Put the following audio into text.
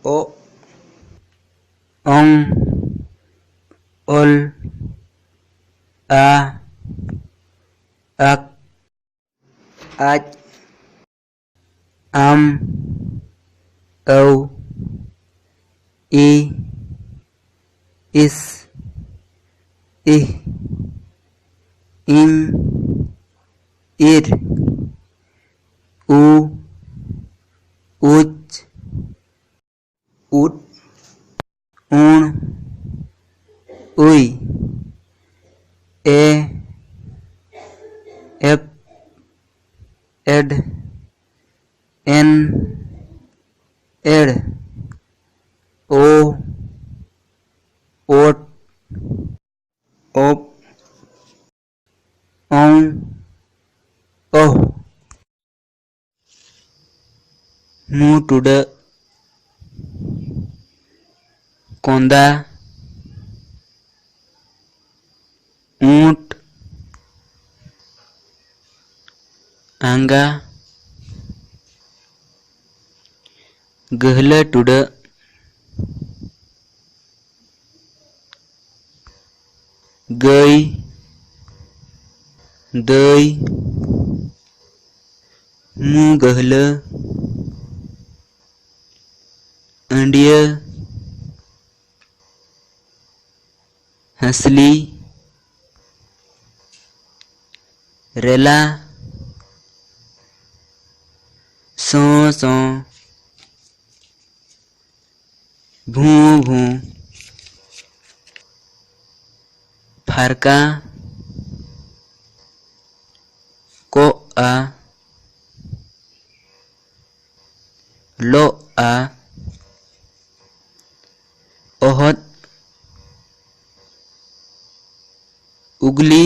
ओ ओंग ओल आ अक आज आम औ ई इस इह इं इर उ उच उट ऊण उई ए एप एड एन एड ओ ओट ओप ओं ओह मुटुड कोंदा ऊंट आंगा गहला टुड गई दई मु गहला अंडिया हंसली रेला सौ सौ भू भू फारका को आ लो आ ओहत उगली